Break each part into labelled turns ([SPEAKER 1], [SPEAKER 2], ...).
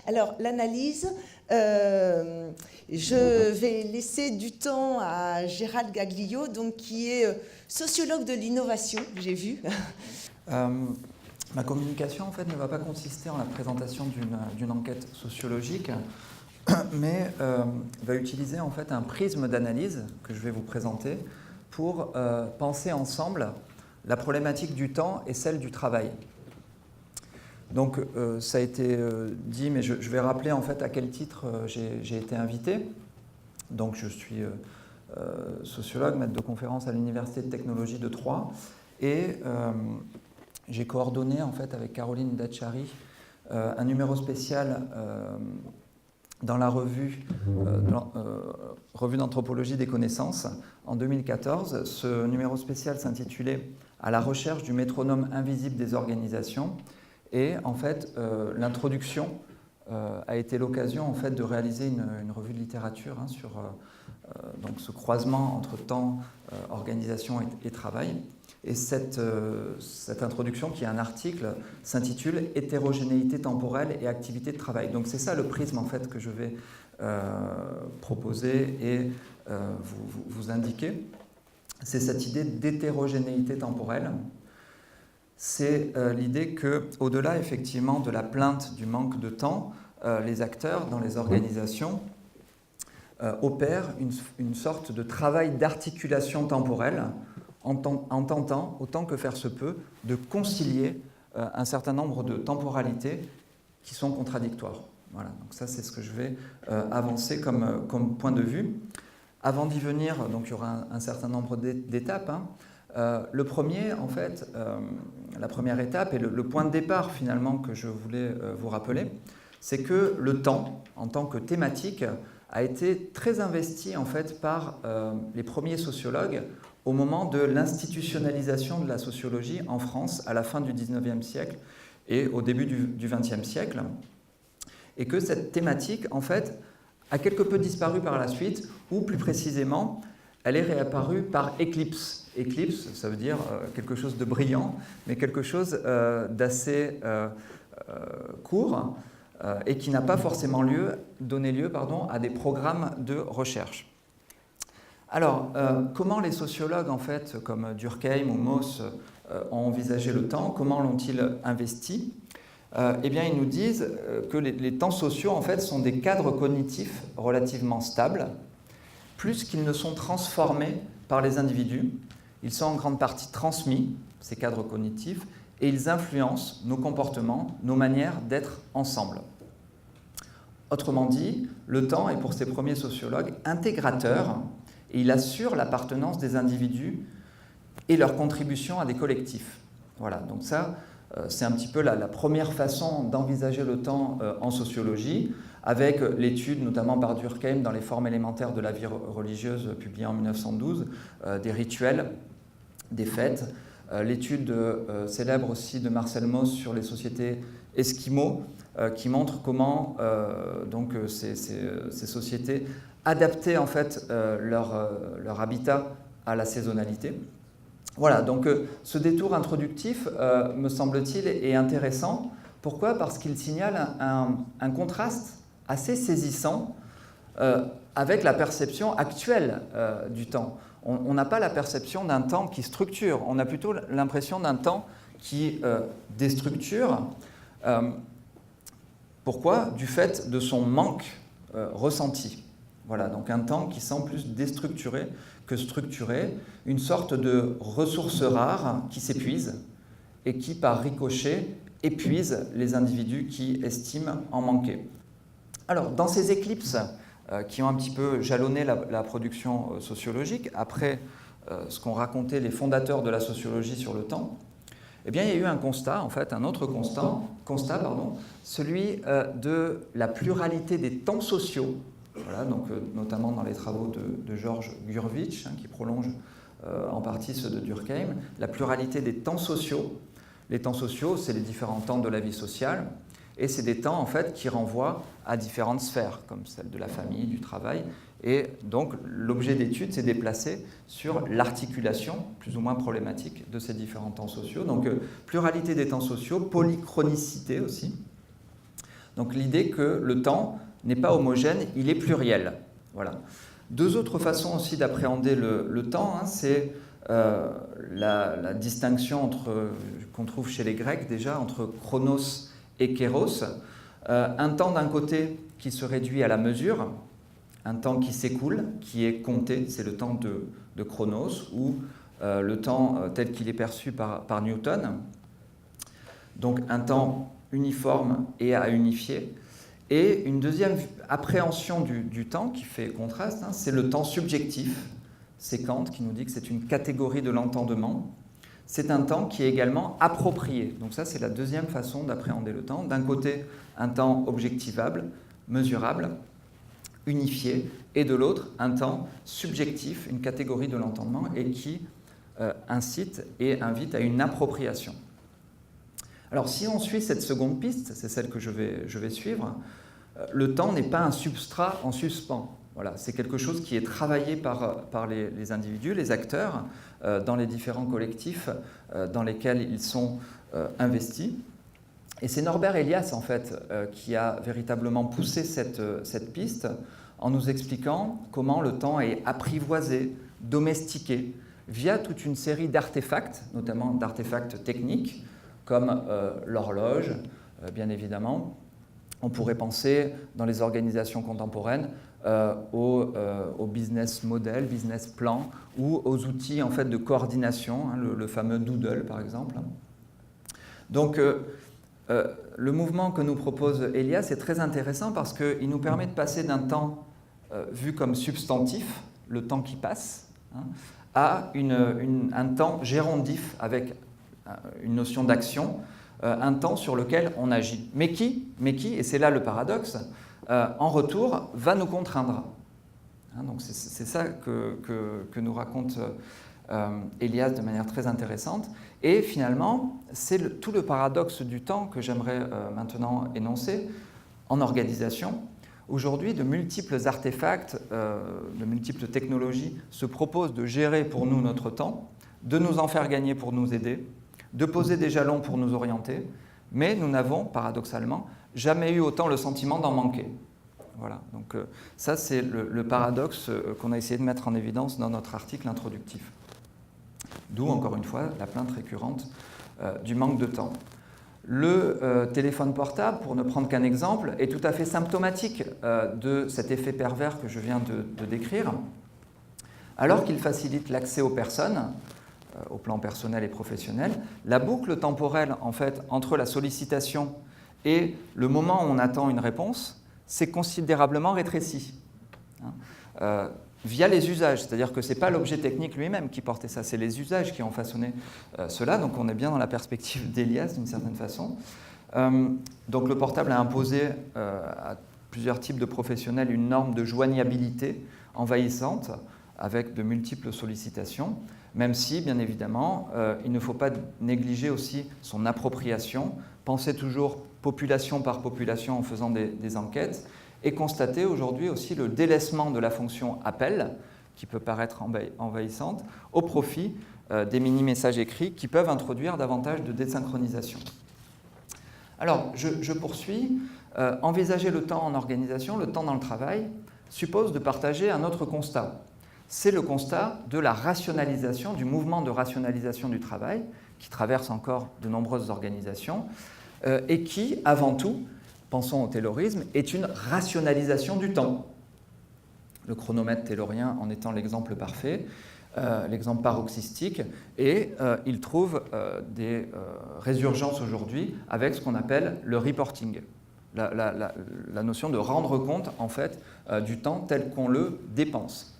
[SPEAKER 1] Alors, l'analyse, je vais laisser du temps à Gérald Gaglio, donc, qui est sociologue de l'innovation, j'ai vu.
[SPEAKER 2] Ma communication, en fait, ne va pas consister en la présentation d'une enquête sociologique, mais va utiliser, en fait, un prisme d'analyse que je vais vous présenter pour penser ensemble la problématique du temps et celle du travail. Donc, ça a été dit, mais je vais rappeler en fait à quel titre j'ai été invité. Donc, je suis sociologue, maître de conférence à l'Université de technologie de Troyes, et j'ai coordonné en fait avec Caroline Dachary un numéro spécial dans la revue d'anthropologie des connaissances en 2014. Ce numéro spécial s'intitulait « À la recherche du métronome invisible des organisations ». Et en fait, l'introduction a été l'occasion en fait, de réaliser une revue de littérature sur donc ce croisement entre temps, organisation et travail. Et cette introduction, qui est un article, s'intitule « Hétérogénéité temporelle et activité de travail ». Donc c'est ça le prisme en fait, que je vais proposer et vous indiquer. C'est cette idée d'hétérogénéité temporelle. C'est l'idée qu'au-delà effectivement de la plainte du manque de temps, les acteurs dans les organisations opèrent une sorte de travail d'articulation temporelle en tentant, autant que faire se peut, de concilier un certain nombre de temporalités qui sont contradictoires. Voilà, donc ça c'est ce que je vais avancer comme point de vue. Avant d'y venir, donc il y aura un certain nombre d'étapes. Le premier, en fait, la première étape et le point de départ finalement que je voulais vous rappeler, c'est que le temps, en tant que thématique, a été très investi en fait par les premiers sociologues au moment de l'institutionnalisation de la sociologie en France à la fin du XIXe siècle et au début du XXe siècle, et que cette thématique, en fait, a quelque peu disparu par la suite, ou plus précisément, elle est réapparue par éclipse. Éclipse, ça veut dire quelque chose de brillant, mais quelque chose d'assez court et qui n'a pas forcément donné lieu à des programmes de recherche. Alors, comment les sociologues, en fait, comme Durkheim ou Mauss, ont envisagé le temps? Comment l'ont-ils investi? Eh bien, ils nous disent que les temps sociaux, en fait, sont des cadres cognitifs relativement stables, plus qu'ils ne sont transformés par les individus. Ils sont en grande partie transmis, ces cadres cognitifs, et ils influencent nos comportements, nos manières d'être ensemble. Autrement dit, le temps est pour ces premiers sociologues intégrateur, et il assure l'appartenance des individus et leur contribution à des collectifs. Voilà, donc ça, c'est un petit peu la première façon d'envisager le temps en sociologie, avec l'étude, notamment par Durkheim, dans les formes élémentaires de la vie religieuse, publiée en 1912, des rituels, des fêtes, l'étude célèbre aussi de Marcel Mauss sur les sociétés esquimaux, qui montre comment donc, ces sociétés adaptaient en fait leur habitat à la saisonnalité. Voilà, donc ce détour introductif, me semble-t-il, est intéressant. Pourquoi? Parce qu'il signale un contraste assez saisissant avec la perception actuelle du temps. On n'a pas la perception d'un temps qui structure, on a plutôt l'impression d'un temps qui déstructure. Pourquoi? Du fait de son manque ressenti. Voilà, donc un temps qui semble plus déstructuré que structuré, une sorte de ressource rare qui s'épuise et qui, par ricochet, épuise les individus qui estiment en manquer. Alors, dans ces éclipses qui ont un petit peu jalonné la production sociologique, après ce qu'ont raconté les fondateurs de la sociologie sur le temps, eh bien, il y a eu un constat, en fait, un autre constat, celui de la pluralité des temps sociaux. Voilà, donc, notamment dans les travaux de Georges Gurvitch, qui prolonge en partie ceux de Durkheim, la pluralité des temps sociaux. Les temps sociaux, c'est les différents temps de la vie sociale, et c'est des temps en fait, qui renvoient à différentes sphères, comme celle de la famille, du travail. Et donc, l'objet d'étude s'est déplacé sur l'articulation, plus ou moins problématique, de ces différents temps sociaux. Donc, pluralité des temps sociaux, polychronicité aussi. Donc l'idée que le temps n'est pas homogène, il est pluriel. Voilà. Deux autres façons aussi d'appréhender le temps, hein, c'est la distinction qu'on trouve chez les Grecs déjà entre chronos et kéros. Un temps d'un côté qui se réduit à la mesure, un temps qui s'écoule, qui est compté, c'est le temps de chronos, ou le temps tel qu'il est perçu par Newton. Donc un temps uniforme et à unifier. Et une deuxième appréhension du temps qui fait contraste, hein, c'est le temps subjectif. C'est Kant qui nous dit que c'est une catégorie de l'entendement. C'est un temps qui est également approprié. Donc ça, c'est la deuxième façon d'appréhender le temps. D'un côté, un temps objectivable, mesurable, unifié, et de l'autre, un temps subjectif, une catégorie de l'entendement, et qui incite et invite à une appropriation. Alors si on suit cette seconde piste, c'est celle que je vais suivre, le temps n'est pas un substrat en suspens. Voilà, c'est quelque chose qui est travaillé par les individus, les acteurs, dans les différents collectifs dans lesquels ils sont investis. Et c'est Norbert Elias, en fait, qui a véritablement poussé cette piste en nous expliquant comment le temps est apprivoisé, domestiqué, via toute une série d'artefacts, notamment d'artefacts techniques, comme l'horloge, bien évidemment. On pourrait penser, dans les organisations contemporaines, au business model, business plan, ou aux outils en fait, de coordination, hein, le fameux Doodle, par exemple. Donc, le mouvement que nous propose Elias est très intéressant parce qu'il nous permet de passer d'un temps vu comme substantif, le temps qui passe, hein, à un temps gérondif avec une notion d'action, un temps sur lequel on agit. Mais qui, et c'est là le paradoxe, en retour, va nous contraindre. Hein, donc c'est ça que nous raconte Elias de manière très intéressante. Et finalement, c'est tout le paradoxe du temps que j'aimerais maintenant énoncer en organisation. Aujourd'hui, de multiples artefacts, de multiples technologies se proposent de gérer pour nous notre temps, de nous en faire gagner pour nous aider, de poser des jalons pour nous orienter, mais nous n'avons, paradoxalement, jamais eu autant le sentiment d'en manquer. Voilà, donc ça c'est le paradoxe qu'on a essayé de mettre en évidence dans notre article introductif. D'où, encore une fois, la plainte récurrente du manque de temps. Le téléphone portable, pour ne prendre qu'un exemple, est tout à fait symptomatique de cet effet pervers que je viens de décrire. Alors qu'il facilite l'accès aux personnes, au plan personnel et professionnel, la boucle temporelle en fait, entre la sollicitation et le moment où on attend une réponse s'est considérablement rétrécie. Via les usages, c'est-à-dire que ce n'est pas l'objet technique lui-même qui portait ça, c'est les usages qui ont façonné cela, donc on est bien dans la perspective d'Elias d'une certaine façon. Donc le portable a imposé à plusieurs types de professionnels une norme de joignabilité envahissante avec de multiples sollicitations, même si, bien évidemment, il ne faut pas négliger aussi son appropriation, penser toujours population par population en faisant des enquêtes, et constater aujourd'hui aussi le délaissement de la fonction appel, qui peut paraître envahissante, au profit des mini-messages écrits qui peuvent introduire davantage de désynchronisation. Alors, je poursuis. Envisager le temps en organisation, le temps dans le travail, suppose de partager un autre constat. C'est le constat de la rationalisation, du mouvement de rationalisation du travail, qui traverse encore de nombreuses organisations, et qui, avant tout, pensons au taylorisme, est une rationalisation du temps. Le chronomètre taylorien en étant l'exemple parfait, l'exemple paroxystique, et il trouve des résurgences aujourd'hui avec ce qu'on appelle le reporting, la notion de rendre compte en fait, du temps tel qu'on le dépense.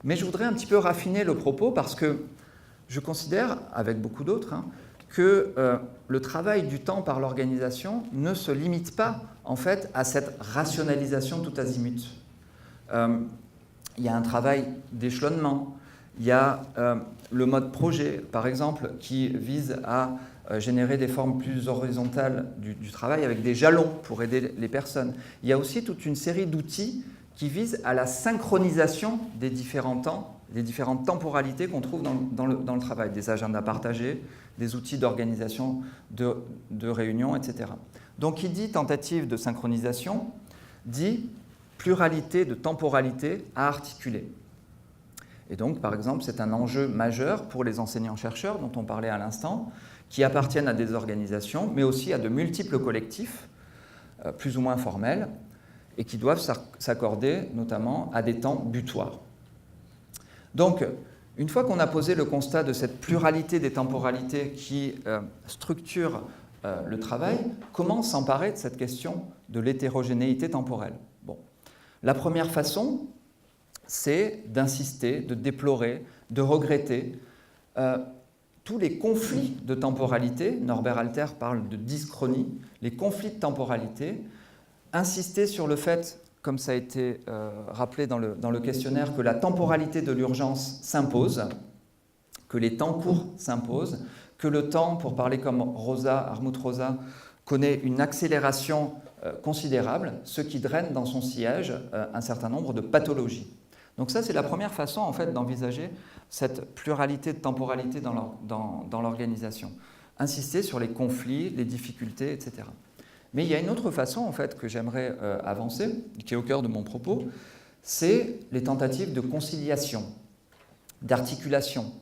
[SPEAKER 2] Mais je voudrais un petit peu raffiner le propos parce que je considère, avec beaucoup d'autres, que le travail du temps par l'organisation ne se limite pas en fait à cette rationalisation tout azimut. Il y a un travail d'échelonnement, il y a le mode projet, par exemple, qui vise à générer des formes plus horizontales du travail avec des jalons pour aider les personnes. Il y a aussi toute une série d'outils qui visent à la synchronisation des différents temps, des différentes temporalités qu'on trouve dans le travail, des agendas partagés, des outils d'organisation de réunions, etc. Donc, qui dit tentative de synchronisation, dit pluralité de temporalité à articuler. Et donc, par exemple, c'est un enjeu majeur pour les enseignants-chercheurs dont on parlait à l'instant, qui appartiennent à des organisations, mais aussi à de multiples collectifs, plus ou moins formels, et qui doivent s'accorder notamment à des temps butoirs. Donc, une fois qu'on a posé le constat de cette pluralité des temporalités qui structure le travail, comment s'emparer de cette question de l'hétérogénéité temporelle? Bon. La première façon, c'est d'insister, de déplorer, de regretter tous les conflits de temporalité. Norbert Alter parle de dyschronie, les conflits de temporalité, insister sur le fait, comme ça a été rappelé dans le questionnaire, que la temporalité de l'urgence s'impose, que les temps courts s'imposent, que le temps, pour parler comme Hartmut Rosa, connaît une accélération considérable, ce qui draine dans son sillage un certain nombre de pathologies. Donc ça, c'est la première façon en fait, d'envisager cette pluralité de temporalité dans l'organisation. Insister sur les conflits, les difficultés, etc. Mais il y a une autre façon en fait, que j'aimerais avancer, qui est au cœur de mon propos, c'est les tentatives de conciliation, d'articulation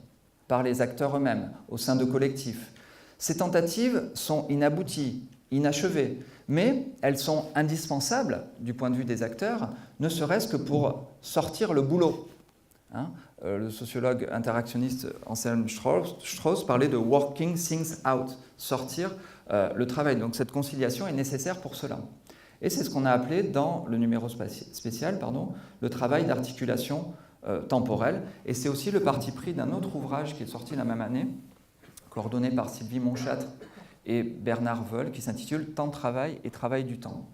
[SPEAKER 2] par les acteurs eux-mêmes, au sein de collectifs. Ces tentatives sont inabouties, inachevées, mais elles sont indispensables du point de vue des acteurs, ne serait-ce que pour sortir le boulot. Le sociologue interactionniste Anselm Strauss parlait de « working things out », sortir le travail. Donc cette conciliation est nécessaire pour cela. Et c'est ce qu'on a appelé dans le numéro spécial le travail d'articulation temporelle. Et c'est aussi le parti pris d'un autre ouvrage qui est sorti la même année, coordonné par Sylvie Monchâtre et Bernard Veul, qui s'intitule « Temps de travail et travail du temps ».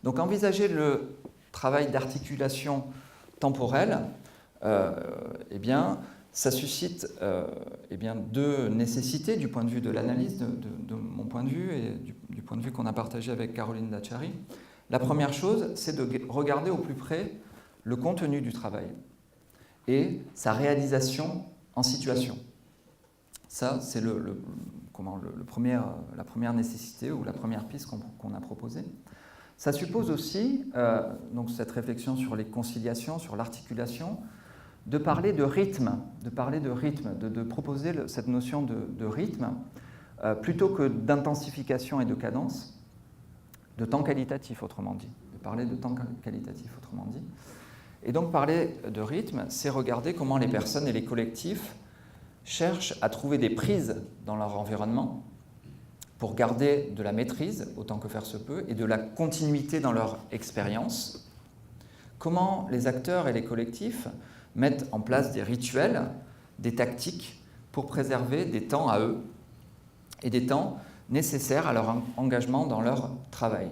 [SPEAKER 2] Donc envisager le travail d'articulation temporelle, eh bien, ça suscite deux nécessités du point de vue de l'analyse, de mon point de vue et du point de vue qu'on a partagé avec Caroline Dachary. La première chose, c'est de regarder au plus près le contenu du travail et sa réalisation en situation. Ça, c'est la première nécessité ou la première piste qu'on a proposée. Ça suppose aussi, donc cette réflexion sur les conciliations, sur l'articulation, de parler de rythme, de proposer cette notion de rythme, plutôt que d'intensification et de cadence, de temps qualitatif, autrement dit. De parler de temps qualitatif, autrement dit. Et donc parler de rythme, c'est regarder comment les personnes et les collectifs cherchent à trouver des prises dans leur environnement pour garder de la maîtrise, autant que faire se peut, et de la continuité dans leur expérience. Comment les acteurs et les collectifs mettent en place des rituels, des tactiques pour préserver des temps à eux et des temps nécessaires à leur engagement dans leur travail.